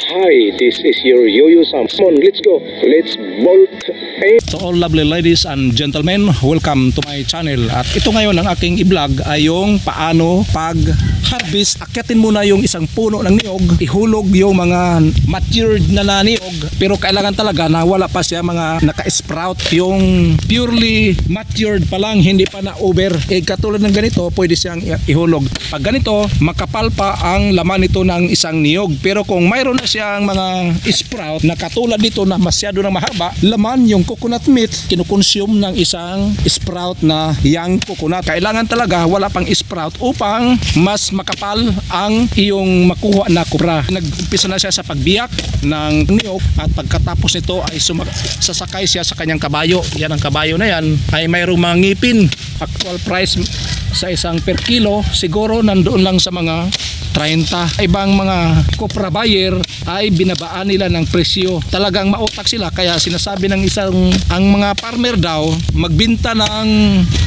Hi, this is your Yo-Yo Sam. Come on, let's go. Let's bolt. So all lovely ladies and gentlemen, welcome to my channel. At ito ngayon ang aking i-vlog ay yung paano pag-harvest. Akyatin muna yung isang puno ng niyog, ihulog yung mga matured na niyog, pero kailangan talaga na wala pa siya mga naka-sprout. Yung purely matured pa lang, hindi pa na-over. Katulad ng ganito, pwede siyang ihulog. Pag ganito, makapal pa ang laman nito ng isang niyog. Pero kung mayroon na siyang mga sprout na katulad dito na masyado na mahaba, laman yung coconut meat, kinukonsume ng isang sprout na young coconut. Kailangan talaga wala pang sprout upang mas makapal ang iyong makuha na kupra. Nag-umpisa na siya sa pagbiyak ng niyog at pagkatapos nito ay sasakay siya sa kanyang kabayo. Yan ang kabayo na yan ay mayroong mga ngipin. Actual price sa isang per kilo siguro nandoon lang sa mga 30. Ibang mga kopra buyer ay binabaan nila ng presyo. Talagang mautak sila, kaya sinasabi ng ang mga farmer daw magbenta ng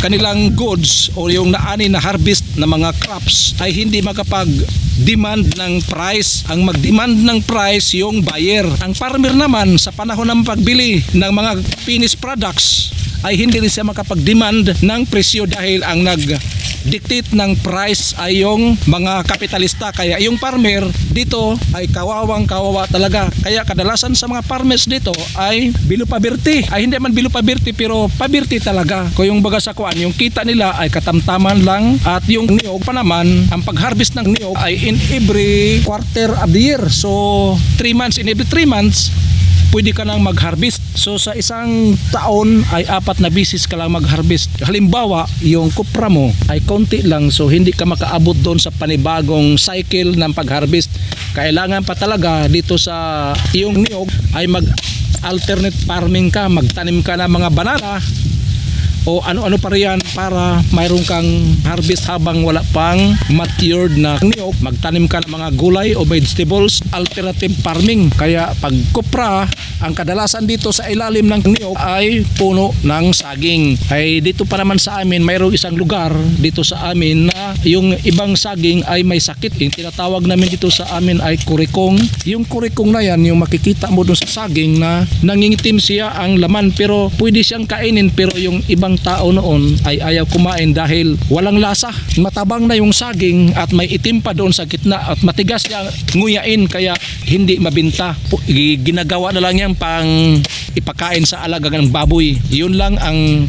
kanilang goods o yung naani na harvest na mga crops ay hindi makapag-demand ng price. Ang mag-demand ng price yung buyer. Ang farmer naman sa panahon ng pagbili ng mga finished products ay hindi rin siya makapag-demand ng presyo dahil ang nag-dictate ng price ay yung mga kapitalista. Kaya yung farmer dito ay kawawang kawawa talaga. Kaya kadalasan sa mga farmers dito ay below poverty. Ay hindi man below poverty pero poverty talaga. Kung yung baga sa kuan, yung kita nila ay katamtaman lang. At yung niyog pa naman, ang pag-harvest ng niyog ay in every quarter of the year. So 3 months, in every 3 months pwede ka nang mag-harvest. So sa isang taon ay 4 na bisis ka lang mag-harvest. Halimbawa, yung kupra mo ay konti lang, so hindi ka makaabot doon sa panibagong cycle ng pag-harvest. Kailangan pa talaga dito sa iyong niyog ay mag-alternate farming ka, magtanim ka ng mga banana o ano-ano pa riyan para mayroon kang harvest habang wala pang matured na niyog. Magtanim ka ng mga gulay o vegetables, alternative farming. Kaya pag kupra, ang kadalasan dito sa ilalim ng niyog ay puno ng saging. Ay dito pa naman sa amin, mayroong isang lugar dito sa amin na yung ibang saging ay may sakit. Yung tinatawag namin dito sa amin ay kurikong. Yung kurikong na yan, yung makikita mo doon sa saging na nangingitim siya ang laman pero pwede siyang kainin, pero yung ibang tao noon ay ayaw kumain dahil walang lasa. Matabang na yung saging at may itim pa doon sa gitna at matigas siya nguyain, kaya hindi mabinta. Ginagawa na lang yan pang ipakain sa alagang baboy. Yun lang ang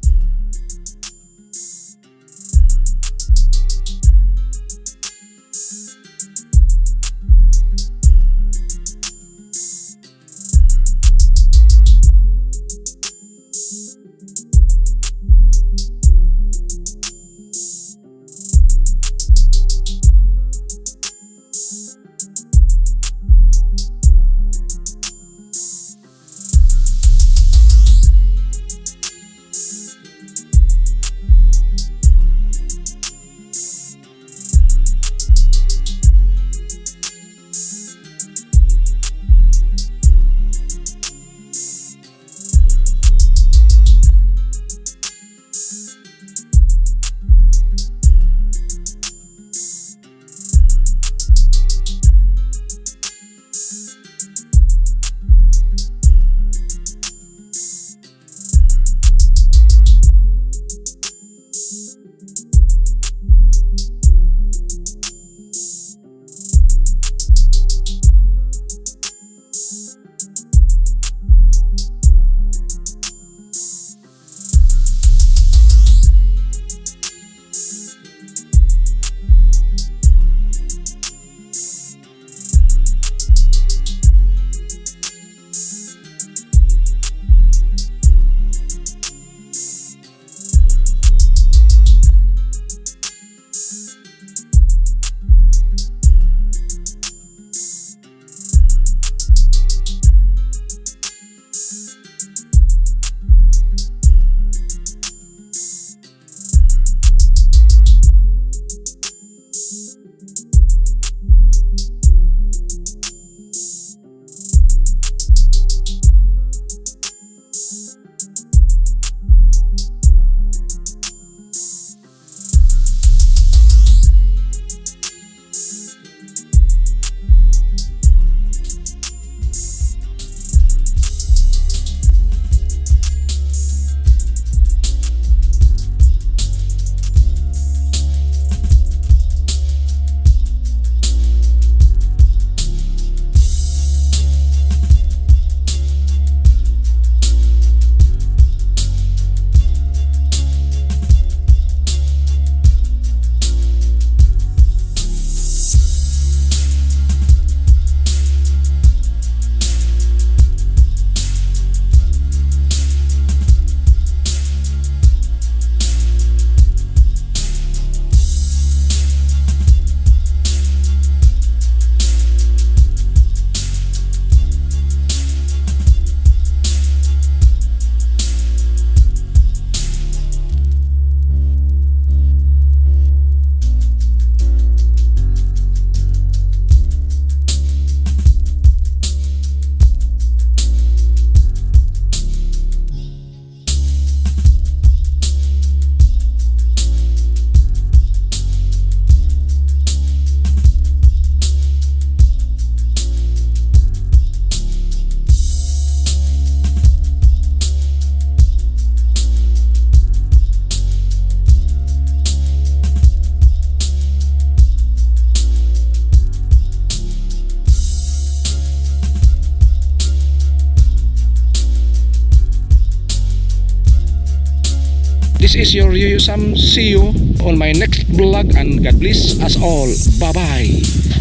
This is your Yoyo Sam. See you on my next vlog and God bless us all. Bye bye.